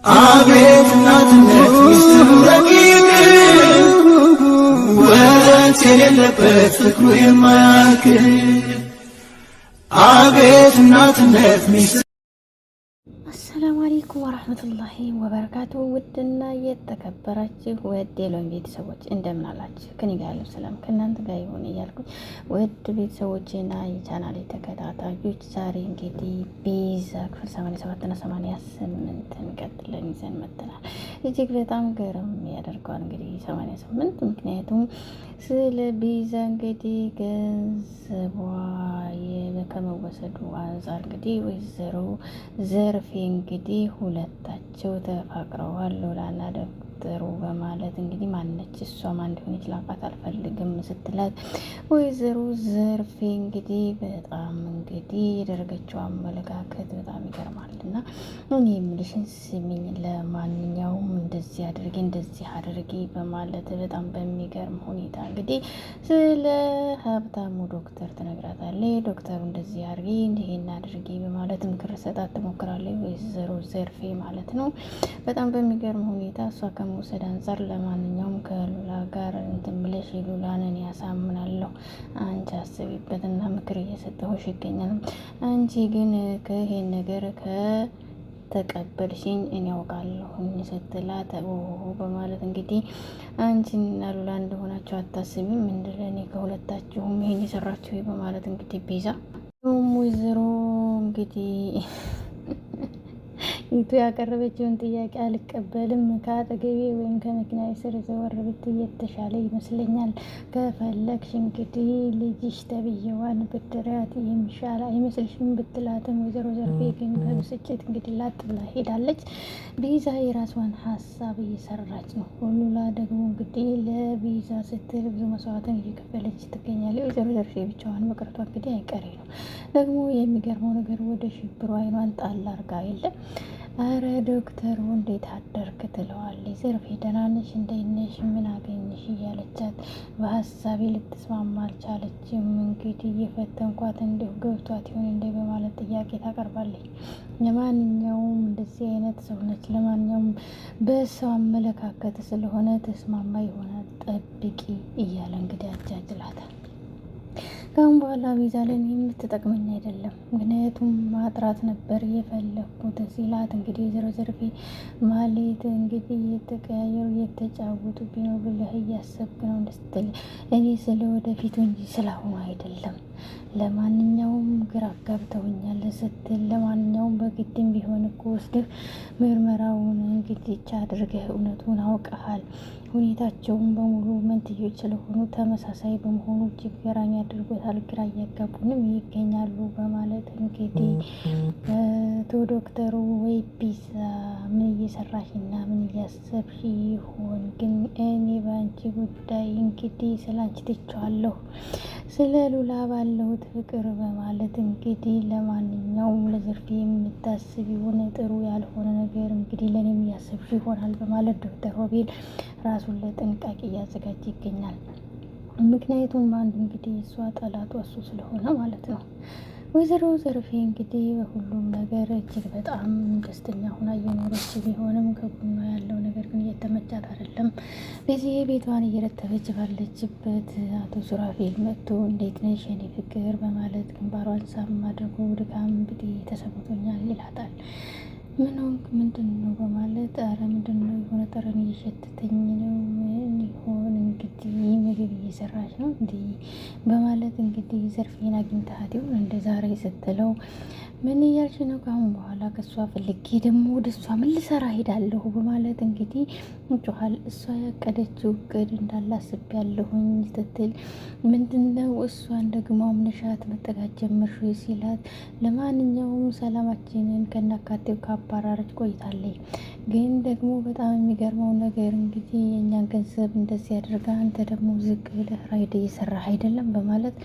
አቤት እናትነት ሚስጥሩ ረቂቅ ወረት የሌለበት ፍቅሩ የማያልቅ አቤት እናትነት ሚስጥሩ። አሰላሙ አለይኩም ወራህመቱላሂ ወበረካቱ። ውድና የተከበራችሁ ውድ የሎሚ ቤተሰቦች እንደምን አላችሁ? ከኔ ጋር ያለው ሰላም ከእናንተ ጋር ይሁን እያልኩኝ ውድ ቤተሰቦችና የቻናሌ ተከታታዮች ዛሬ እንግዲህ ቤዛ ክፍል 87 እና 88 ቀጥለን ይዘን መጥተናል። እጅግ በጣም ገርም ያደርገዋል እንግዲህ 88 ምክንያቱም ስለ ቤዛ እንግዲህ ገንዘቧ ከመወሰዱ አንጻር እንግዲህ ወይዘሮ ዘርፌ እንግዲህ ሁለታቸው ተፋቅረዋል። ሎላና ደብተሩ በማለት እንግዲህ ማነች እሷ ማን እንደሆነች ላውቃት አልፈልግም ስትላት ወይዘሮ ዘርፌ እንግዲህ በጣም እንግዲህ የደረገችው አመለካከት በጣም ይገርማልና እኔ የምልሽን ስሚኝ፣ ለማንኛውም እንደዚህ አድርጊ በማለት በጣም በሚገርም ሁኔታ እንግዲህ ስለ ሀብታሙ ዶክተር ትነግራታለች። ዶክተሩ እንደዚህ አድርጊ ይሄን አድርጊ በማለት ምክር ሰጣት ትሞክራለች፣ ወይዘሮ ዘርፌ ማለት ነው። በጣም በሚገርም ሁኔታ እሷ ከመውሰድ አንጻር ለማንኛውም ከሉላ ጋር እንትን ብለሽ ሉላንን ያሳምናለሁ፣ አንቺ አስቢበትና ምክር እየሰጠሁሽ ይገኛል። አንቺ ግን ከይሄን ነገር ተቀበልሽኝ እኔ ያውቃለሁኝ ስትላት በማለት እንግዲህ አንቺና ሉላ እንደሆናችሁ አታስቢም እንደለኔ ከሁለታችሁም ይሄን የሰራችሁ በማለት እንግዲህ ቤዛ ወይዘሮ እንግዲህ ይቱ ያቀረበችውን ጥያቄ አልቀበልም፣ ከአጠገቤ ወይም ከመኪና ስር ዘወር ብትይ የተሻለ ይመስለኛል፣ ከፈለግሽ እንግዲህ ልጅሽ ተብዬዋን ብድራት የሚሻል አይመስልሽም ብትላትም ወይዘሮ ዘርፌ ግን በብስጭት እንግዲህ ላጥ ብላ ሄዳለች። ቤዛ የራሷን ሀሳብ እየሰራች ነው። ሉላ ደግሞ እንግዲህ ለቤዛ ስትል ብዙ መስዋዕትን እየከፈለች ትገኛለች። ወይዘሮ ዘርፌ ብቻዋን መቅረቷ እንግዲህ አይቀሬ ነው። ደግሞ የሚገርመው ነገር ወደ ሽብሩ አይኗን ጣል አርጋ የለም አረ ዶክተሩ እንዴት አደርክ ትለዋለች። ዘርፌ ደህና ነሽ እንዴት ነሽ ምን አገኘሽ እያለቻት በሀሳቤ ልትስማማ አልቻለችም። እንግዲህ እየፈተንኳት እንዲሁ ገብቷት ይሆን እንዴ በማለት ጥያቄ ታቀርባለች። ለማንኛውም እንደዚህ አይነት ሰው ነች። ለማንኛውም በሰው አመለካከት ስለሆነ ተስማማ ይሆናል ጠብቂ እያለ እንግዲህ አጃጅላታል። ካሁን በኋላ ቤዛ ለኔ የምትጠቅመኝ አይደለም፣ ምክንያቱም ማጥራት ነበር የፈለኩት ሲላት እንግዲህ ወይዘሮ ዘርፌ ማለት እንግዲህ እየተቀያየሩ እየተጫወቱብኝ ነው ብለህ እያሰብክ ነው ስትል እኔ ስለ ወደፊቱ እንጂ ስላሁኑ አይደለም፣ ለማንኛውም ግራ አጋብተውኛል ስትል ለማንኛውም በግድም ቢሆን እኮ ወስደህ ምርመራውን እንግዲህ አድርገህ እውነቱን አውቀሃል፣ ሁኔታቸውን በሙሉ መንትዮች ስለሆኑ ተመሳሳይ በመሆኑ እጅግ ገራሚ አድርጎታል፣ ግራ እያጋቡንም ይገኛሉ በማለት እንግዲህ ዶክተሩ ወይ ቤዛ ምን እየሰራሽና ምን እያሰብሽ ይሆን? ግን እኔ በአንቺ ጉዳይ እንግዲህ ስለ አንቺ ትቼዋለሁ፣ ስለ ሉላ ባለሁት ፍቅር በማለት እንግዲህ ለማንኛውም ለዘርፌ የምታስብ የሆነ ጥሩ ያልሆነ ነገር እንግዲህ ለእኔም እያሰብሽ ይሆናል በማለት ዶክተር ሮቤል ራሱን ለጥንቃቄ እያዘጋጀ ይገኛል። ምክንያቱም አንዱ እንግዲህ እሷ ጠላቷ እሱ ስለሆነ ማለት ነው። ወይዘሮ ዘርፌ እንግዲህ በሁሉም ነገር እጅግ በጣም ደስተኛ ሆና እየኖረች ቢሆንም ከጎኗ ያለው ነገር ግን እየተመቻት አይደለም። በዚህ ቤቷን እየረተበች ባለችበት አቶ ሱራፌል መጥቶ እንዴት ነሽ የኔ ፍቅር በማለት ግንባሯን ሳም አድርጎ ድካም እንግዲህ ተሰምቶኛል ይላታል። ምን ሆንክ ምንድን ነው በማለት አረ ምንድን ነው የሆነ ጠረን እየሸተተኝ ነው ሆን እንግዲህ ምግብ እየሰራች ነው እንዲህ በማለት እንግዲህ ዘርፌን አግኝታት ይሁን እንደ ዛሬ ስትለው ምን እያልሽ ነው? ካሁን በኋላ ከእሷ ፈልጌ ደግሞ ወደ እሷ ምን ልሰራ ሄዳለሁ በማለት እንግዲህ ጮኋል። እሷ ያቀደችው እቅድ እንዳላስብ ያለሁኝ ስትል ምንድነው እሷን ደግሞ አምነሻት መጠጋት ጀመርሽ ሲላት ለማንኛውም ሰላማችንን ከናካቴው ካባራረች ቆይታለች። ግን ደግሞ በጣም የሚገርመው ነገር እንግዲህ የእኛን ገንዘብ እንደዚህ አድርጋ አንተ ደግሞ ዝቅ ብለህ ራይድ እየሰራህ አይደለም በማለት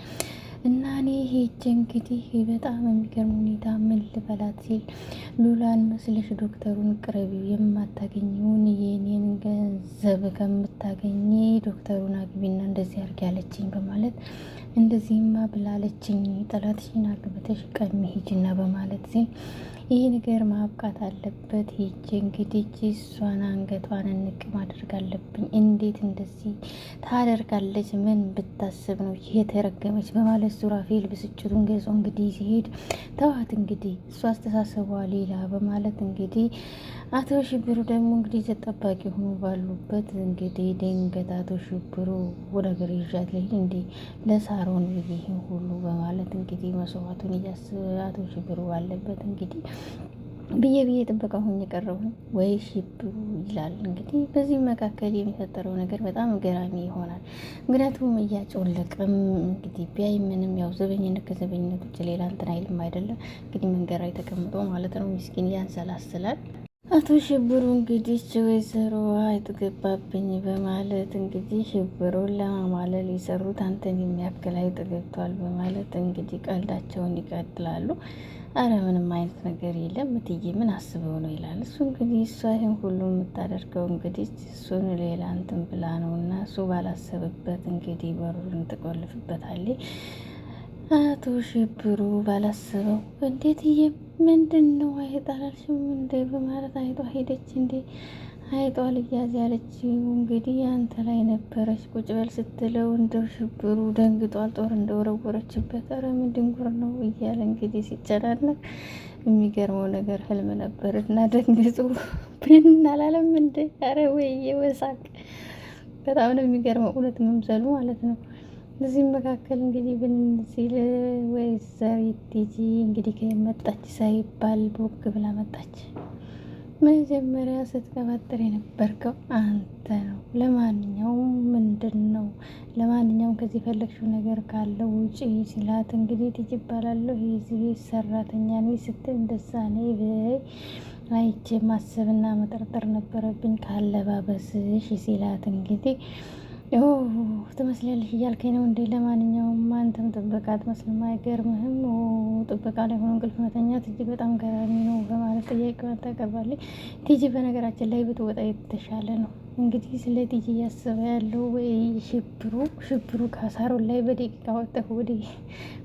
እና እኔ ሄጄ እንግዲህ በጣም የሚገርም ሁኔታ ምን ልበላት ሲል ሉላን መስለሽ ዶክተሩን ቅረቢው የማታገኘውን የኔን ገንዘብ ከምታገኝ ዶክተሩን አግቢና እንደዚህ አድርጊ ያለችኝ በማለት እንደዚህማ ብላለችኝ። ጠላትሽን አግብተሽ ቀሚ ሂጂና በማለት ሲል ይህ ነገር ማብቃት አለበት። ሂጅ እንግዲህ እሷን አንገቷን እንቅ ማድረግ አለብኝ። እንዴት እንደዚህ ታደርጋለች? ምን ብታስብ ነው የተረገመች? በማለት ሱራፌል ብስጭቱን ገልጾ እንግዲህ ሲሄድ ተዋት እንግዲህ እሱ አስተሳሰቧ ሌላ በማለት እንግዲህ አቶ ሽብሩ ደግሞ እንግዲህ ጠባቂ ሆኖ ባሉበት እንግዲህ ድንገት አቶ ሽብሩ ወደ ሀገር ይዣት ልሂድ እንዴ ለሳሮን ይህ ሁሉ በማለት እንግዲህ መስዋዕቱን እያስበ አቶ ሽብሩ ባለበት እንግዲህ ብዬ ጥበቃ ሆኜ የቀረቡኝ ወይ ሽብሩ ይላል። እንግዲህ በዚህ መካከል የሚፈጠረው ነገር በጣም ገራሚ ይሆናል። ምክንያቱም እያጮለቅም እንግዲህ ቢያይ ምንም ያው ዘበኝነት ከዘበኝነት ውጭ ሌላ እንትን አይልም አይደለም። እንግዲህ መንገድ ላይ ተቀምጦ ማለት ነው ምስኪን ያንሰላስላል። አቶ ሽብሩ እንግዲህ ወይዘሮ አይጥገባብኝ በማለት እንግዲህ ሽብሩን ለማማለል የሰሩት አንተን የሚያክል አይጥገብቷል በማለት እንግዲህ ቀልዳቸውን ይቀጥላሉ። አረ ምንም አይነት ነገር የለም እትዬ ምን አስበው ነው ይላል። እሱ እንግዲህ እሷ ይህን ሁሉ የምታደርገው እንግዲህ እሱን ሌላ እንትን ብላ ነው እና እሱ ባላሰብበት እንግዲህ በሩን ትቆልፍበታለች። አቶ ሽብሩ ባላሰበው እንዴት ምንድን ነው አይጥ አላልሽም እንዴ በማለት አይጧ ሄደች እንዴ አይጧ ልያዝ ያለችው እንግዲህ አንተ ላይ ነበረች ቁጭ በል ስትለው እንደው ሽብሩ ደንግጧል። ጦር እንደወረወረችበት ኧረ ምን ድንጉር ነው እያለ እንግዲህ ሲጨናነቅ የሚገርመው ነገር ህልም ነበር እና ደንግጦ ብን አላለም እንዴ ኧረ ወይዬ ወሳቅ በጣም ነው የሚገርመው እውነት መምሰሉ ማለት ነው። በዚህም መካከል እንግዲህ ብንሲል ወይዘሪት ቲጂ እንግዲህ ከመጣች ሳይባል ቦግ ብላ መጣች። መጀመሪያ ስትቀባጥር የነበርከው አንተ ነው። ለማንኛውም ምንድን ነው ለማንኛውም ከዚህ ፈለግሽው ነገር ካለው ውጪ ሲላት እንግዲህ ቲጂ ይባላለሁ የዚህ ቤት ሰራተኛ ነኝ ስትል እንደዛ ነኝ በይ አይቼ ማሰብና መጠርጠር ነበረብኝ ካለባበስሽ ሲላት እንግዲህ ትመስላለሽ እያልከኝ ነው እንዴ? ለማንኛውም አንተም ጥበቃ አትመስልም አይገርምህም? ጥበቃ ላይ ሆኖ እንቅልፍ መተኛት እጅግ በጣም ገራሚ ነው በማለት ጥያቄዋን ታቀርባለች። ቲጂ በነገራችን ላይ ብትወጣ የተሻለ ነው። እንግዲህ ስለ ቲጂ እያሰበ ያለው ወይ ሽብሩ ከሳሮን ላይ በደቂቃ ወጣሁ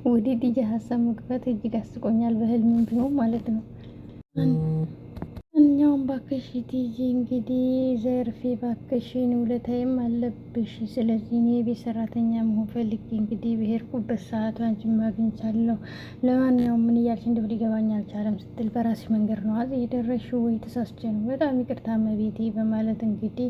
ወደ ቲጂ ሀሳብ መግባት እጅግ አስቆኛል። በህልም ቢሆን ማለት ነው። እኛውም ባክሽ ቲጂ እንግዲህ ዘርፌ ባክሽን ውለታይም አለብሽ። ስለዚህ እኔ የቤት ሰራተኛ መሆን ፈልጌ እንግዲህ ብሄርኩበት ሰዓቱ አንቺን አግኝቻለሁ። ለማንኛውም ምን እያልሽ እንደሆነ ሊገባኝ አልቻለም ስትል በራሴ መንገድ ነው አዚ የደረሽው ወይ ተሳስቼ ነው? በጣም ይቅርታ መቤቴ በማለት እንግዲህ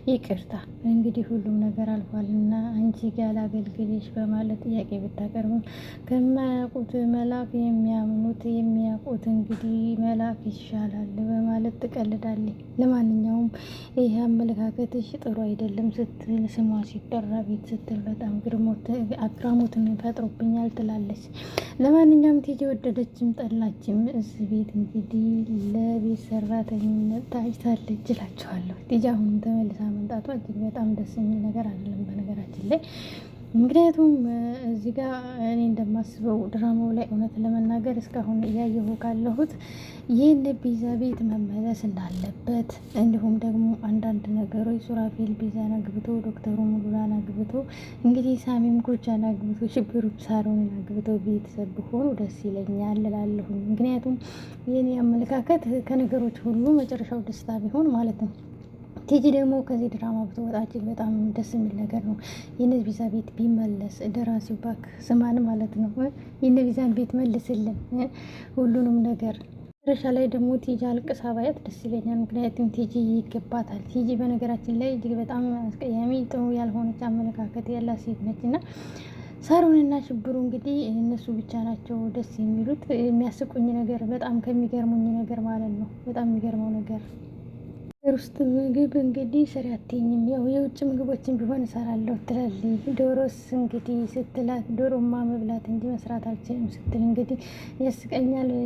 ይቅርታ እንግዲህ ሁሉም ነገር አልፏልና አንቺ ጋር ላገልግልሽ በማለት ጥያቄ ብታቀርብም ከማያውቁት መላክ የሚያውቁት እንግዲህ መላክ ይሻላል በማለት ትቀልዳለች። ለማንኛውም ይህ አመለካከትሽ ጥሩ አይደለም ስትል ስሟ ሲጠራ ቤት ስትል በጣም አግራሞትን ፈጥሮብኛል ትላለች። ለማንኛውም ቲጂ ወደደችም ጠላችም እዚህ ቤት እንግዲህ ለቤት ሰራተኝነት ታጭታለች እላችኋለሁ። ቲጂ አሁንም ተመልሳ መምጣቷ እጅግ በጣም ደስ የሚል ነገር አይደለም በነገራችን ላይ። ምክንያቱም እዚህ ጋር እኔ እንደማስበው ድራማው ላይ እውነት ለመናገር እስካሁን እያየሁ ካለሁት ይህን ቤዛ ቤት መመለስ እንዳለበት እንዲሁም ደግሞ አንዳንድ ነገሮች ሱራፌል ቤዛን አግብቶ ዶክተሩ ሙሉላን አግብቶ እንግዲህ ሳሚም ጎጃን አግብቶ ሽብሩ ሳሮንን አግብቶ ቤተሰብ ቢሆኑ ደስ ይለኛል እላለሁኝ። ምክንያቱም የኔ አመለካከት ከነገሮች ሁሉ መጨረሻው ደስታ ቢሆን ማለት ነው። ቲጂ ደግሞ ከዚህ ድራማ ብትወጣ እጅግ በጣም ደስ የሚል ነገር ነው። የነቢዛ ቤት ቢመለስ ደራሲው ባክ ስማን ማለት ነው። የነቢዛን ቤት መልስልን ሁሉንም ነገር። መጨረሻ ላይ ደግሞ ቲጂ አልቅሳ ባያት ደስ ይለኛል። ምክንያቱም ቲጂ ይገባታል። ቲጂ በነገራችን ላይ እጅግ በጣም አስቀያሚ ጥሩ ያልሆነች አመለካከት ያላት ሴት ነች እና ሳሮንና ሽብሩ እንግዲህ እነሱ ብቻ ናቸው ደስ የሚሉት። የሚያስቁኝ ነገር በጣም ከሚገርሙኝ ነገር ማለት ነው። በጣም የሚገርመው ነገር ውስጥ ምግብ እንግዲህ ስሪ አትይኝም፣ ያው የውጭ ምግቦችን ቢሆን እሰራለሁ ትላለች። ዶሮስ እንግዲህ ስትላት ዶሮማ መብላት እንጂ መስራት አልችልም ስትል እንግዲህ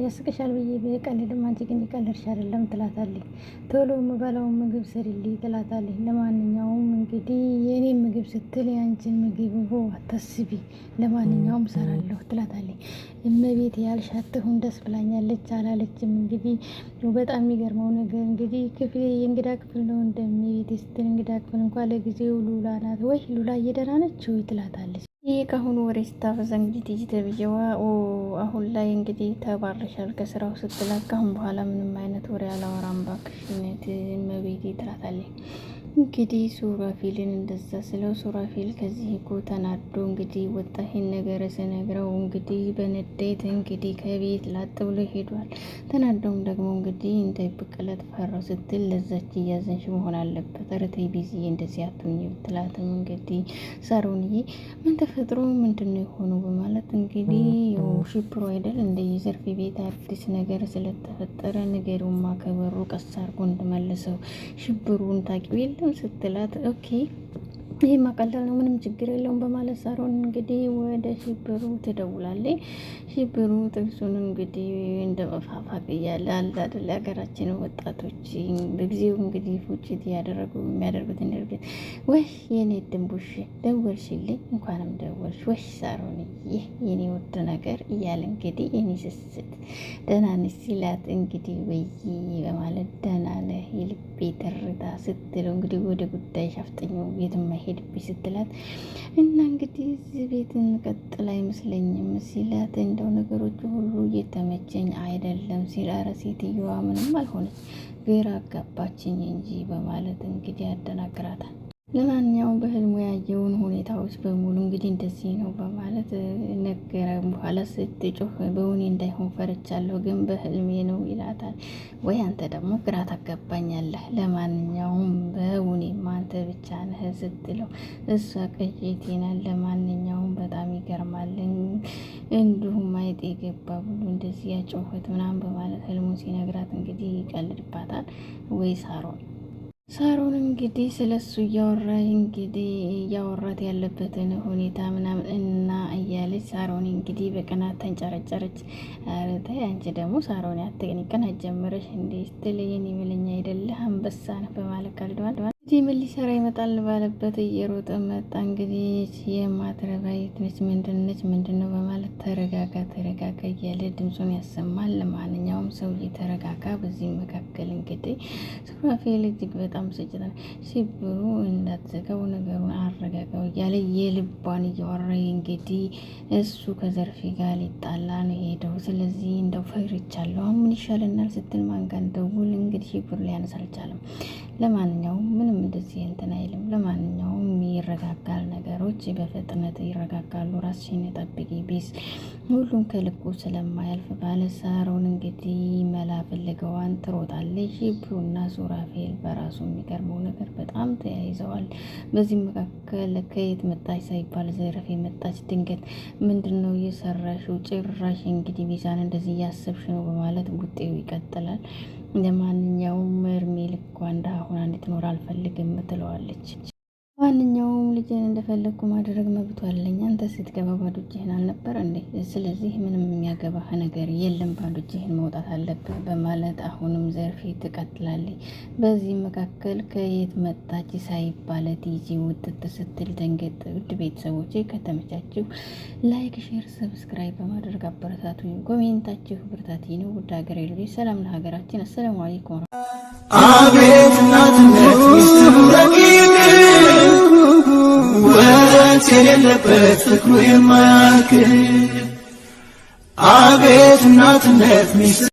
ያስቅሻል ብዬ በቀልድም አንቺ ግን ይቀልድሽ አይደለም ትላታለች። ቶሎ የምበላውን ምግብ ስሪልኝ ትላታለች። ለማንኛውም እንግዲህ የኔ ምግብ ስትል የአንቺን ምግብ አታስቢ፣ ለማንኛውም እሰራለሁ ትላታለች። እመቤት ያልሻትሁን ደስ ብላኛለች አላለችም። እንግዲህ በጣም የሚገርመው ነገር እንግዲህ ክፍሌ የእንግዳ ክፍል ነው እንደሚቤት ስትል እንግዳ ክፍል እንኳን ለጊዜው ሉላ ናት ወይ ሉላ እየደህና ነች ወይ ትላታለች። ይህ ከአሁኑ ወሬ ስታበዛ እንግዲህ ትይጂ ተብዬዋ አሁን ላይ እንግዲህ ተባረሻል ከስራው ስትላት ካሁን በኋላ ምንም አይነት ወሬ አላወራም እባክሽነት እመቤቴ ትላታለች። እንግዲህ ሱራፊልን እንደዛ ስለው ሱራፊል ከዚህ እኮ ተናዶ እንግዲህ ወጣ። ይሄን ነገር ስነግረው እንግዲህ በንዴት እንግዲህ ከቤት ላጥ ብሎ ሄዷል። ተናዶም ደግሞ እንግዲህ እንዳይበቀለት ፈራው ስትል ለዛች እያዘንሽ መሆን አለበት ረተይ ቢዚ እንደዚህ አትሁኝ ብትላትም እንግዲህ ሳሮንዬ ምን ተፈጥሮ ምንድነው የሆኑ በማለት እንግዲህ ሽፕሮ አይደል እንደ የዘርፌ ቤት አዲስ ነገር ስለተፈጠረ ነገሩማ ከበሩ ቀስ አድርጎ እንድመልሰው ሽብሩን ታውቂው የለም ስትላት ኦኬ ይሄ ማቀለል ነው ምንም ችግር የለውም በማለት ሳሮን እንግዲህ ወደ ሽብሩ ትደውላለች። ሽብሩ ጥርሱን እንግዲህ እንደ መፋፋቅ እያለ አለ አይደል ሀገራችን ወጣቶች በጊዜው እንግዲህ ፉጭት የሚያደርጉት እንደርግጥ ወይ የኔ ድንቡሽ ደወልሽልኝ እንኳንም ደወልሽ ወይ ሳሮን ይህ የኔ ውድ ነገር እያለ እንግዲህ የኔ ስስት ደህና ነሽ ሲላት እንግዲህ ወይ በማለት ደህና ነህ የልቤ ትርታ ስትለው እንግዲህ ወደ ጉዳይ ሻፍጠኛው የትም ሄድብኝ ስትላት እና እንግዲህ እዚህ ቤት እንቀጥል አይመስለኝም ሲላት እንደው ነገሮች ሁሉ እየተመቸኝ አይደለም ሲል ኧረ ሴትዮዋ ምንም አልሆነች ግራ አጋባችኝ እንጂ በማለት እንግዲህ ያደናግራታል። ለማንኛውም በህልሙ ያየውን ሁኔታዎች በሙሉ እንግዲህ እንደዚህ ነው በማለት ነገረ። በኋላ ስትጮህ በውኔ እንዳይሆን ፈርቻለሁ ግን በህልሜ ነው ይላታል። ወይ አንተ ደግሞ ግራ ታጋባኛለህ፣ ለማንኛውም በውኔማ አንተ ብቻ ነህ ስትለው እሷ ቀይቴናል። ለማንኛውም በጣም ይገርማል እንዲሁም አይጥ የገባ ብሎ እንደዚህ ያጮህት ምናምን በማለት ህልሙን ሲነግራት እንግዲህ ይቀልድባታል። ወይ ሳሮን እንግዲህ ስለሱ እያወራት ያለበትን ሁኔታ ምናምን እና እያለች ሳሮን እንግዲህ በቅናት ተንጨረጨረች። ኧረ ተይ አንቺ ደግሞ ሳሮን ያትቀን ጀመረሽ እንዴ ስትል የኔ ምልኛ አይደለ አንበሳ ነህ በማለት ቀልደዋል። እንግዲህ ምን ሊሰራ ይመጣል ባለበት እየሮጠ መጣ። እንግዲህ የማትረባይት ነች ምንድነው በማለት ተረጋጋ እያለ ድምፁን ያሰማል። ለማንኛውም ሰው እየተረጋጋ በዚህ መካከል እንግዲህ ሱራፌል እጅግ በጣም ስጭታል። ሽብሩ እንዳትዘጋው ነገሩን አረጋጋው እያለ የልቧን እያወራ እንግዲህ እሱ ከዘርፌ ጋር ሊጣላ ነው ሄደው። ስለዚህ እንደው ፈርቻለሁ ምን ይሻለናል ስትል ማን ጋር እንደውል እንግዲህ ሽብሩ ሊያነሳ አልቻለም። ለማንኛውም ምንም እንደዚህ እንትን አይልም። ለማንኛውም ይረጋጋል፣ ነገሮች በፍጥነት ይረጋጋሉ። ራስሽን ጠብቂ ቢስ ሁሉም ከልኩ ስለማያልፍ ባለ ሳሮን እንግዲህ መላ ፈልገዋን ትሮጣለች። ሽብሩና ሱራፌል በራሱ የሚገርመው ነገር በጣም ተያይዘዋል። በዚህ መካከል ከየት መጣች ሳይባል ዘርፌ መጣች። ድንገት ምንድነው የሰራሽው? ጭራሽ እንግዲህ ቢዛን እንደዚህ እያሰብሽ ነው በማለት ጉጤው ይቀጥላል። ለማንኛውም እርሜ ልኳ እንዳሁን እንድትኖር አልፈልግም ትለዋለች። ማንኛውም ልጅን እንደፈለግኩ ማድረግ መብቱ አለኝ። አንተ ስትገባ ባዶ እጅህን አልነበር እንዴ? ስለዚህ ምንም የሚያገባህ ነገር የለም፣ ባዶ እጅህን መውጣት አለብህ በማለት አሁንም ዘርፌ ትቀጥላለች። በዚህ መካከል ከየት መጣች ሳይባል ቲጂ ውጥት ስትል ደንገጥ። ውድ ቤተሰቦቼ ከተመቻችሁ ላይክ፣ ሼር፣ ሰብስክራይብ በማድረግ አበረታቱ። ኮሜንታችሁ ብርታት ነው። ውድ ሀገሬ ልጆች ሰላም ለሀገራችን። አሰላሙ አለይኩም። አቤት እናትነት ሚስጥሩ ረቂቅ ወረት የሌለበት ፍቅሩ የማያልቅ አቤት እናትነት ሚስጥሩ